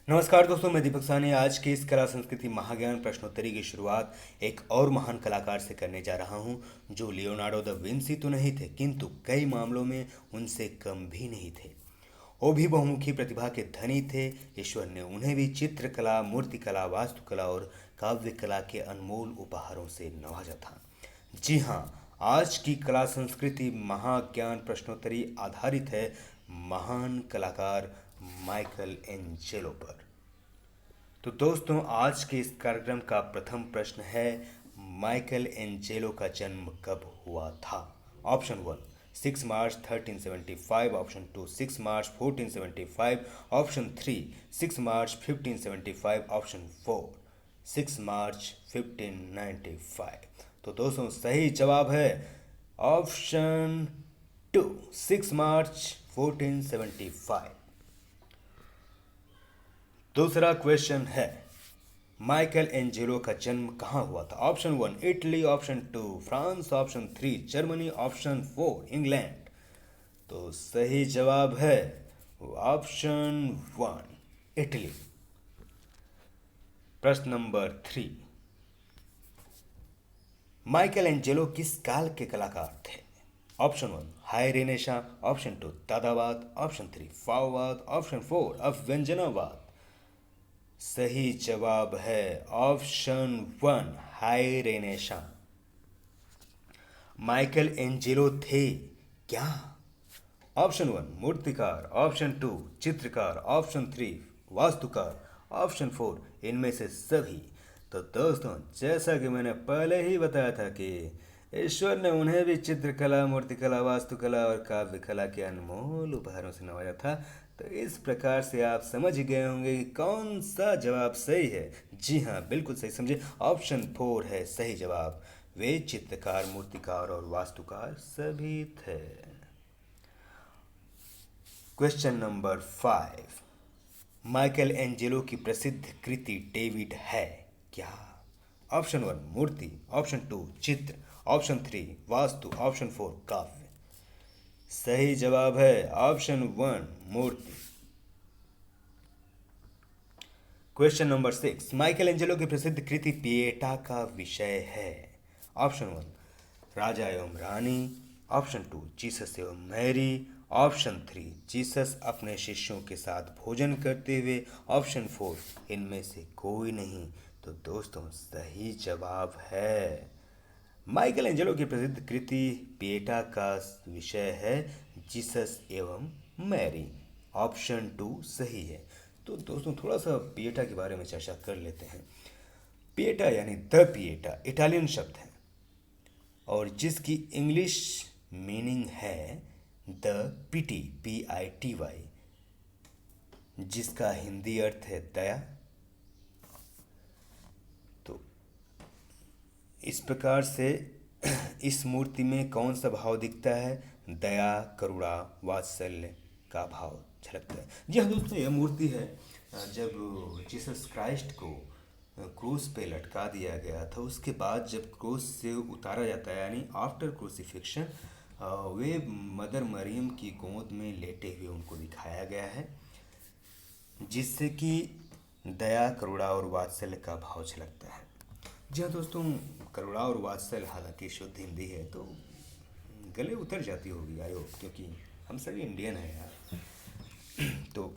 नमस्कार दोस्तों, मैं दीपक साहनी आज के इस कला संस्कृति महाज्ञान प्रश्नोत्तरी की शुरुआत एक और महान कलाकार से करने जा रहा हूं, जो लियोनार्डो द विंसी तो नहीं थे, किंतु कई मामलों में उनसे कम भी नहीं थे। वो भी बहुमुखी प्रतिभा के धनी थे। ईश्वर ने उन्हें भी चित्रकला, मूर्तिकला, वास्तुकला और काव्य कला के अनमोल उपहारों से नवाजा था। जी हाँ, आज की कला संस्कृति महाज्ञान प्रश्नोत्तरी आधारित है महान कलाकार माइकल एंजेलो पर। तो दोस्तों, आज के इस कार्यक्रम का प्रथम प्रश्न है, माइकल एंजेलो का जन्म कब हुआ था? ऑप्शन 1 6 मार्च 1375, ऑप्शन 2 6 मार्च 1475, ऑप्शन 3 6 मार्च 1575, ऑप्शन 4 6 मार्च 1595। तो दोस्तों, सही जवाब है ऑप्शन 2 6 मार्च 1475। दूसरा क्वेश्चन है, माइकल एंजेलो का जन्म कहाँ हुआ था? Option 1 Italy, option 2 France, option 3 Germany, option 4 England. तो सही जवाब है ऑप्शन 1 इटली। प्रश्न नंबर 3, माइकल एंजेलो किस काल के कलाकार थे? ऑप्शन 1 हाई रेनेशा, ऑप्शन 2 दादावाद, ऑप्शन 3 फाववाद, ऑप्शन 4 अवव्यंजनावाद। सही जवाब है option 1 high renaissance. Michelangelo थे क्या? ऑप्शन 1 मूर्तिकार, ऑप्शन 2 चित्रकार, ऑप्शन 3 वास्तुकार, ऑप्शन 4 इनमें से सभी। तो दोस्तों, जैसा कि मैंने पहले ही बताया था कि ईश्वर ने उन्हें भी चित्रकला, मूर्तिकला, वास्तुकला और काव्य कला के अनमोल उपहारों से नवाजा था। तो इस प्रकार से आप समझ गए होंगे कि कौन सा जवाब सही है। जी हाँ, बिल्कुल सही समझे, ऑप्शन 4 है सही जवाब। वे चित्रकार, मूर्तिकार और वास्तुकार सभी थे। क्वेश्चन नंबर 5, माइकल एंजेलो की प्रसिद्ध कृति डेविड है क्या? ऑप्शन 1 मूर्ति, ऑप्शन 2 चित्र, ऑप्शन 3 वास्तु, ऑप्शन 4 काव्य। सही जवाब है ऑप्शन 1 मूर्ति। क्वेश्चन नंबर 6, माइकल एंजेलो की प्रसिद्ध कृति पिएटा का विषय है। ऑप्शन 1 राजा एवं रानी, ऑप्शन 2 जीसस एवं मैरी, ऑप्शन 3 जीसस अपने शिष्यों के साथ भोजन करते हुए, ऑप्शन 4 इनमें से कोई नहीं। तो दोस्तों, सही जवाब है माइकल एंजेलो की प्रसिद्ध कृति पिएटा का विषय है जीसस एवं मैरी। ऑप्शन 2 सही है। तो दोस्तों, थोड़ा सा पिएटा के बारे में चर्चा कर लेते हैं। पिएटा यानी द पिएटा इटालियन शब्द है और जिसकी इंग्लिश मीनिंग है द पिटी, PITY, जिसका हिंदी अर्थ है दया। तो इस प्रकार से इस मूर्ति में कौन सा भाव दिखता है? दया, करुणा, वात्सल्य का भाव झलकता है। जी हाँ दोस्तों, यह मूर्ति है जब जीसस क्राइस्ट को क्रूस पे लटका दिया गया था, उसके बाद जब क्रूस से उतारा जाता है यानी आफ्टर क्रूसिफिक्शन, वे मदर मरियम की गोद में लेटे हुए उनको दिखाया गया है, जिससे कि दया, करुणा और वात्सल्य का भाव झलकता है। जी हाँ दोस्तों, करुणा और वात्सल्य हालांकि शुद्ध हिंदी है तो गले उतर जाती होगी आई होप, क्योंकि हम सभी इंडियन हैं यार। तो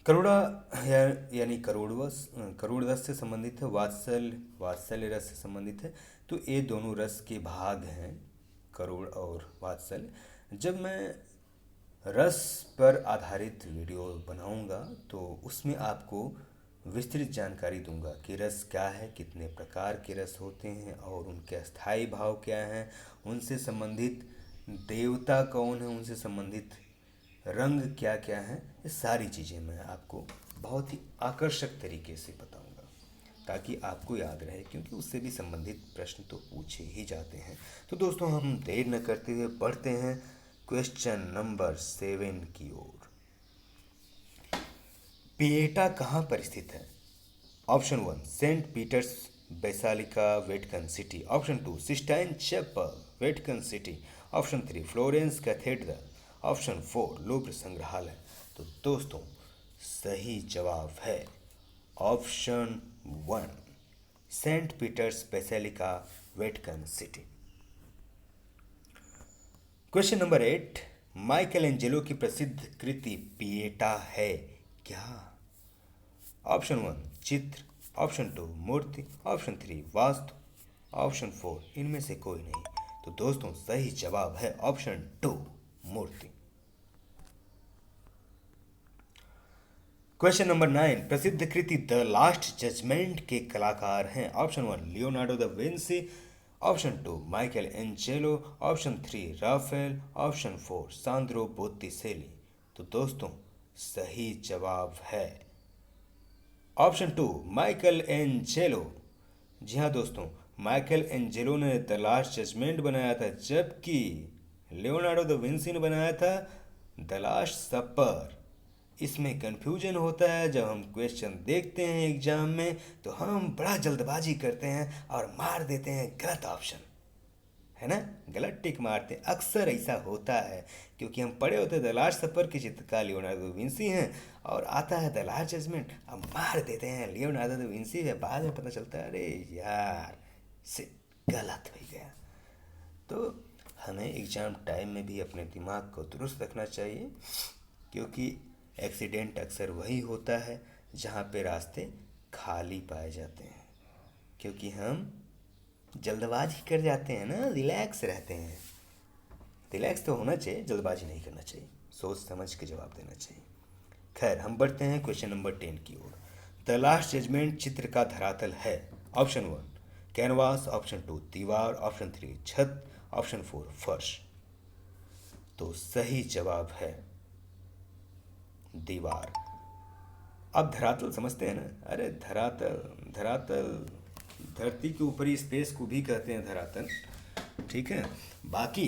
करुणा यानी करुण रस से संबंधित है, वात्सल्य रस से संबंधित है। तो ये दोनों रस के भाग हैं, करुण और वात्सल्य। जब मैं रस पर आधारित वीडियो बनाऊंगा तो उसमें आपको विस्तृत जानकारी दूंगा कि रस क्या है, कितने प्रकार के रस होते हैं और उनके अस्थायी भाव क्या हैं, उनसे संबंधित देवता कौन है, उनसे संबंधित रंग क्या क्या हैं। ये सारी चीज़ें मैं आपको बहुत ही आकर्षक तरीके से बताऊंगा ताकि आपको याद रहे, क्योंकि उससे भी संबंधित प्रश्न तो पूछे ही जाते हैं। तो दोस्तों, हम देर न करते हुए बढ़ते हैं क्वेश्चन नंबर 7 की ओर। पिएटा कहाँ पर स्थित है? Option 1 Saint Peter's Basilica, Vatican City, option 2 Sistine Chapel, Vatican City, option 3 Florence Cathedral, option 4 Louvre संग्रहालय। तो दोस्तों, सही जवाब है option one, Saint Peter's Basilica, Vatican City. Question number 8, Michelangelo की प्रसिद्ध कृति पिएटा है क्या? ऑप्शन वन चित्र, ऑप्शन टू मूर्ति, ऑप्शन थ्री वास्तु, ऑप्शन फोर इनमें से कोई नहीं। तो दोस्तों सही जवाब है ऑप्शन टू मूर्ति। क्वेश्चन नंबर 9, प्रसिद्ध कृति द लास्ट जजमेंट के कलाकार हैं? Option one Leonardo da Vinci, option two Michelangelo, option three Raphael, option four Sandro Botticelli. तो दोस्तों सही जवाब है ऑप्शन टू माइकल एंजेलो। जी हाँ दोस्तों, माइकल एंजेलो ने द लास्ट जजमेंट बनाया था, जबकि लियोनार्डो द विंसी ने बनाया था द लास्ट सपर। इसमें कन्फ्यूजन होता है, जब हम क्वेश्चन देखते हैं एग्जाम में तो हम बड़ा जल्दबाजी करते हैं और मार देते हैं गलत ऑप्शन, है ना, गलत टिक मारते हैं। अक्सर ऐसा होता है क्योंकि हम पढ़े होते हैं द लास्ट सपर के चित्रकार लियोनार्डो दा विंसी हैं और आता है द लास्ट जजमेंट, अब मार देते हैं लियोनार्डो दा विंसी है। बाद में पता चलता है अरे यार से गलत हो गया। तो हमें एग्ज़ाम टाइम में भी अपने दिमाग को दुरुस्त रखना चाहिए, क्योंकि एक्सीडेंट अक्सर वही होता है जहाँ पे रास्ते खाली पाए जाते हैं, क्योंकि हम जल्दबाजी कर जाते हैं ना, रिलैक्स रहते हैं। रिलैक्स तो होना चाहिए, जल्दबाजी नहीं करना चाहिए, सोच समझ के जवाब देना चाहिए। खैर हम बढ़ते हैं क्वेश्चन नंबर 10 की ओर। द लास्ट जजमेंट चित्र का धरातल है? Option one canvas, option two दीवार, ऑप्शन थ्री छत, ऑप्शन फोर फर्श। तो सही जवाब है दीवार। अब धरातल समझते हैं ना? अरे धरातल, धरातल धरती के ऊपरी स्पेस को भी कहते हैं धरातल, ठीक है। बाकी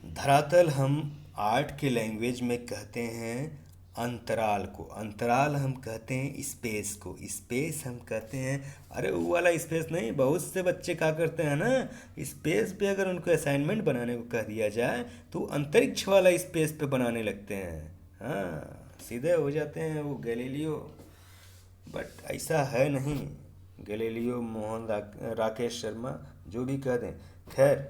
धरातल हम आर्ट के लैंग्वेज में कहते हैं अंतराल को, अंतराल हम कहते हैं स्पेस को, स्पेस हम कहते हैं, अरे वो वाला स्पेस नहीं। बहुत से बच्चे क्या करते हैं ना, स्पेस पे अगर उनको असाइनमेंट बनाने को कह दिया जाए तो अंतरिक्ष वाला स्पेस पे बनाने लगते हैं। हाँ, सीधे हो जाते हैं वो गैलीलियो, बट ऐसा है नहीं। गैलीलियो, मोहन राकेश शर्मा, जो भी कह दें। खैर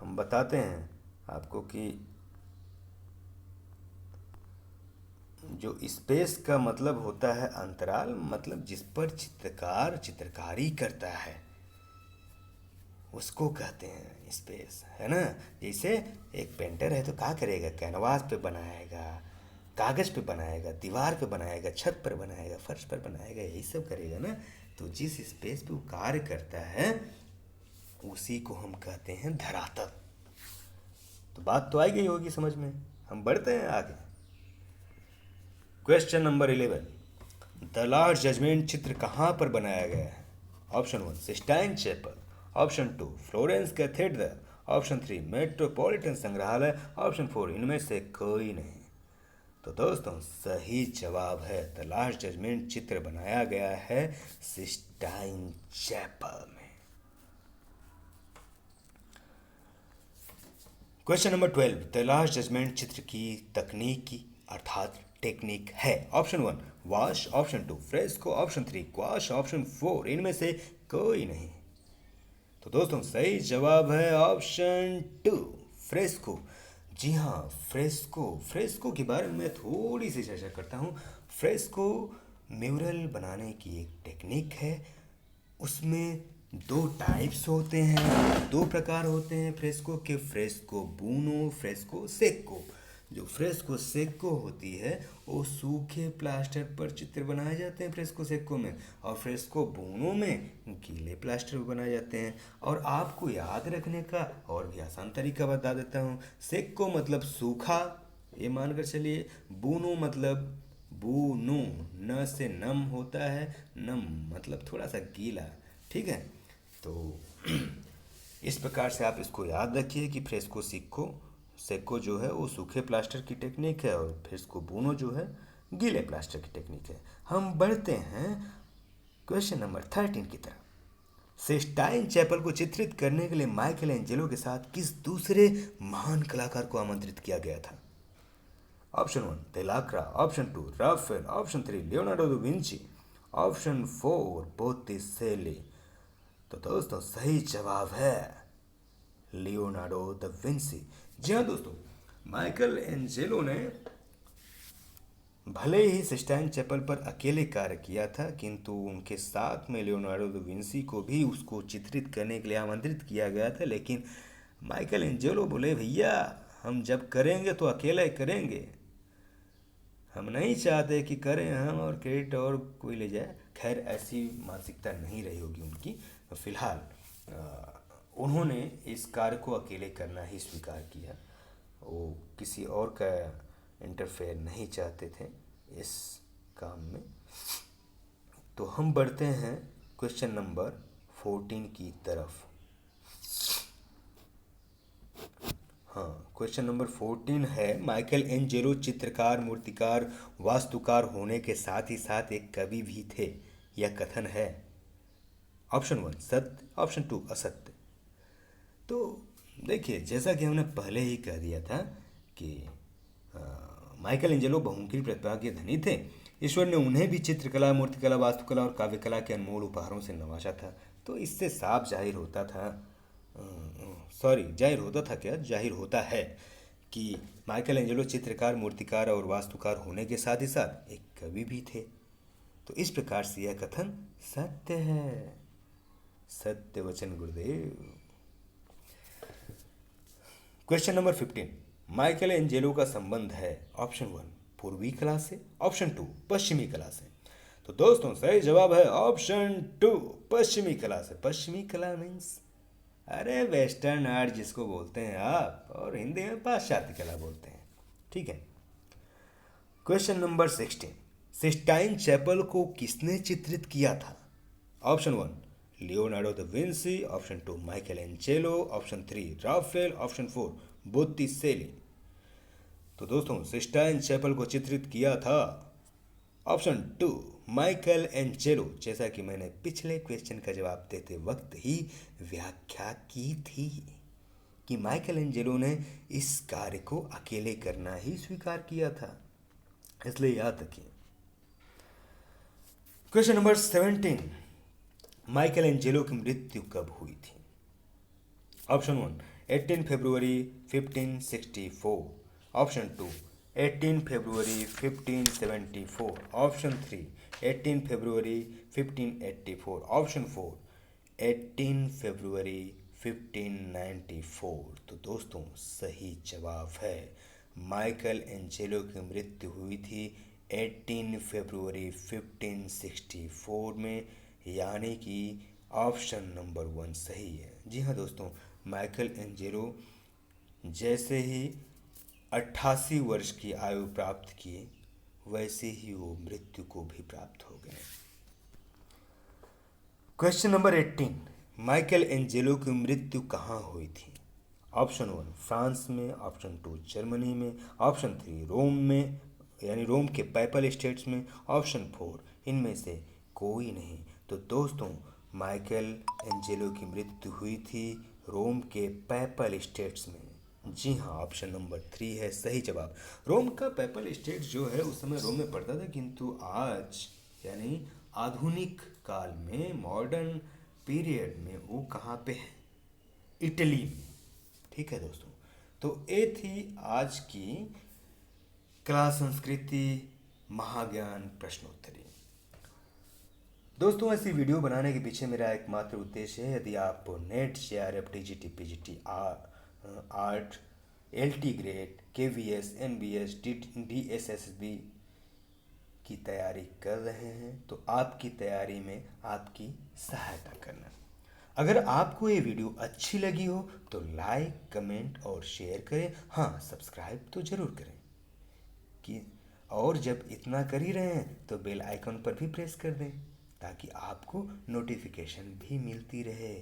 हम बताते हैं आपको कि जो स्पेस का मतलब होता है अंतराल, मतलब जिस पर चित्रकार चित्रकारी करता है उसको कहते हैं स्पेस, है ना। जैसे एक पेंटर है तो क्या करेगा, कैनवास पे बनाएगा, कागज़ पे बनाएगा, दीवार पे बनाएगा, छत पर बनाएगा, फर्श पर बनाएगा, यही सब करेगा ना। तो जिस स्पेस पे वो कार्य करता है उसी को हम कहते हैं धरातल। तो बात तो आई गई होगी समझ में। हम बढ़ते हैं आगे। Question number 11, the last judgement चित्र कहाँ पर बनाया गया है? Option one Sistine Chapel, option two Florence Cathedral, option three Metropolitan संग्रहालय, ऑप्शन फोर इनमें से कोई नहीं। तो दोस्तों सही जवाब है द लास्ट जजमेंट चित्र बनाया गया है सिस्टाइन चैपल में। Question number 12, the last judgement चित्र की तकनीकी अर्थात टेक्निक है? Option one wash, option two fresco, option three gouache, option four इनमें से कोई नहीं। तो दोस्तों सही जवाब है ऑप्शन टू फ्रेस्को। जी हाँ, फ्रेस्को, फ्रेस्को के बारे में मैं थोड़ी सी चर्चा करता हूँ। फ्रेस्को म्यूरल बनाने की एक टेक्निक है। उसमें दो टाइप्स होते हैं, दो प्रकार होते हैं फ्रेस्को के, फ्रेस्को बूनो, फ्रेस्को सेक्को। जो फ्रेस्को सेक्को होती है वो सूखे प्लास्टर पर चित्र बनाए जाते हैं फ्रेस्को सेक्को में, और फ्रेस्को बूनो में गीले प्लास्टर पर बनाए जाते हैं। और आपको याद रखने का और भी आसान तरीका बता देता हूँ। सेक्को मतलब सूखा, ये मानकर चलिए। बूनो मतलब बूनो, न से नम होता है, नम मतलब थोड़ा सा गीला, ठीक है। तो इस प्रकार से आप इसको याद रखिए कि फ्रेस्को सेक्को जो है वो सूखे प्लास्टर की टेक्निक है और फ्रेस्को बूनो जो है गीले प्लास्टर की टेक्निक है। हम बढ़ते हैं क्वेश्चन नंबर 13 की तरफ। सिस्टाइन चैपल को चित्रित करने के लिए माइकल एंजेलो के साथ किस दूसरे महान कलाकार को आमंत्रित किया गया था? Option 1 Delacroix, option 2 Raphael, option 3 Leonardo da Vinci, option 4 Botticelli. तो दोस्तों सही जवाब है लियोनार्डो दा विंची। जी हाँ दोस्तों, माइकल एंजेलो ने भले ही सिस्टाइन चैपल पर अकेले कार्य किया था, किंतु उनके साथ में लियोनार्डो दा विंसी को भी उसको चित्रित करने के लिए आमंत्रित किया गया था। लेकिन माइकल एंजेलो बोले भैया हम जब करेंगे तो अकेले करेंगे, हम नहीं चाहते कि करें हम और क्रेडिट और कोई ले जाए। खैर ऐसी मानसिकता नहीं रही होगी उनकी। फिलहाल उन्होंने इस कार्य को अकेले करना ही स्वीकार किया। वो किसी और का इंटरफेयर नहीं चाहते थे इस काम में। तो हम बढ़ते हैं क्वेश्चन नंबर 14 की तरफ। हाँ, क्वेश्चन नंबर 14 है माइकल एंजेलो चित्रकार, मूर्तिकार, वास्तुकार होने के साथ ही साथ एक कवि भी थे, यह कथन है। ऑप्शन 1 सत्य, ऑप्शन 2 असत्य। तो देखिए, जैसा कि हमने पहले ही कह दिया था कि माइकल एंजेलो बहुमुखी प्रतिभा के धनी थे। ईश्वर ने उन्हें भी चित्रकला, मूर्तिकला, वास्तुकला और काव्यकला के अनमोल उपहारों से नवाजा था। तो इससे साफ जाहिर होता था, जाहिर होता है कि माइकल एंजेलो चित्रकार, मूर्तिकार और वास्तुकार होने के साथ ही साथ एक कवि भी थे। तो इस प्रकार से यह कथन सत्य है। सत्य वचन गुरुदेव। क्वेश्चन नंबर 15, माइकल एंजेलो का संबंध है। ऑप्शन 1 पूर्वी कला से, ऑप्शन 2 पश्चिमी कला से। तो दोस्तों सही जवाब है ऑप्शन 2 पश्चिमी कला से। पश्चिमी कला मीन्स अरे वेस्टर्न आर्ट जिसको बोलते हैं आप, और हिंदी में पाश्चात्य कला बोलते हैं। ठीक है। क्वेश्चन नंबर 16, सिस्टाइन चैपल को किसने चित्रित किया था? Option 1 Leonardo da Vinci, option 2 Michelangelo, option 3 Raphael, option 4 Botticelli. तो दोस्तों सिस्टाइन चैपल को चित्रित किया था ऑप्शन 2 माइकल एंजेलो। जैसा कि मैंने पिछले क्वेश्चन का जवाब देते वक्त ही व्याख्या की थी कि माइकल एंजेलो ने इस कार्य को अकेले करना ही स्वीकार किया था, इसलिए याद रखिए। क्वेश्चन नंबर 17, माइकल एंजेलो की मृत्यु कब हुई थी? ऑप्शन 1 18 फरवरी 1564, ऑप्शन 2 18 फरवरी 1574, ऑप्शन 3 18 फरवरी 1584, ऑप्शन 4 18 फरवरी 1594। तो दोस्तों सही जवाब है माइकल एंजेलो की मृत्यु हुई थी 18 फरवरी 1564 में, यानी कि ऑप्शन नंबर 1 सही है। जी हाँ दोस्तों, माइकल एंजेलो जैसे ही 88 वर्ष की आयु प्राप्त किए, वैसे ही वो मृत्यु को भी प्राप्त हो गए। क्वेश्चन नंबर 18, माइकल एंजेलो की मृत्यु कहाँ हुई थी? ऑप्शन 1 फ्रांस में, ऑप्शन 2 जर्मनी में, ऑप्शन 3 रोम में यानी रोम के पैपल स्टेट्स में, ऑप्शन 4 इनमें से कोई नहीं। तो दोस्तों माइकल एंजेलो की मृत्यु हुई थी रोम के पैपल स्टेट्स में। जी हाँ, ऑप्शन नंबर 3 है सही जवाब। रोम का पैपल स्टेट जो है उस समय रोम में पड़ता था, किंतु आज यानी आधुनिक काल में, मॉडर्न पीरियड में वो कहाँ पे है? इटली में। ठीक है दोस्तों, तो ये थी आज की कला संस्कृति महाज्ञान प्रश्नोत्तरी। दोस्तों ऐसी वीडियो बनाने के पीछे मेरा एकमात्र उद्देश्य है, यदि आप net, JRF, TGT, PGT, art, LT grade, KVS, NBS, DSSB की तैयारी कर रहे हैं तो आपकी तैयारी में आपकी सहायता करना। अगर आपको ये वीडियो अच्छी लगी हो तो लाइक, कमेंट और शेयर करें। हाँ, सब्सक्राइब तो ज़रूर करें कि, और जब इतना कर ही रहे हैं तो बेल आइकन पर भी प्रेस कर दें ताकि आपको नोटिफिकेशन भी मिलती रहे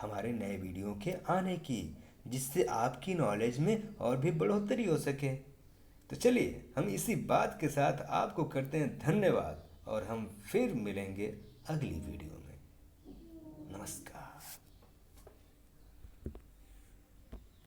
हमारे नए वीडियो के आने की, जिससे आपकी नॉलेज में और भी बढ़ोतरी हो सके। तो चलिए हम इसी बात के साथ आपको करते हैं धन्यवाद, और हम फिर मिलेंगे अगली वीडियो।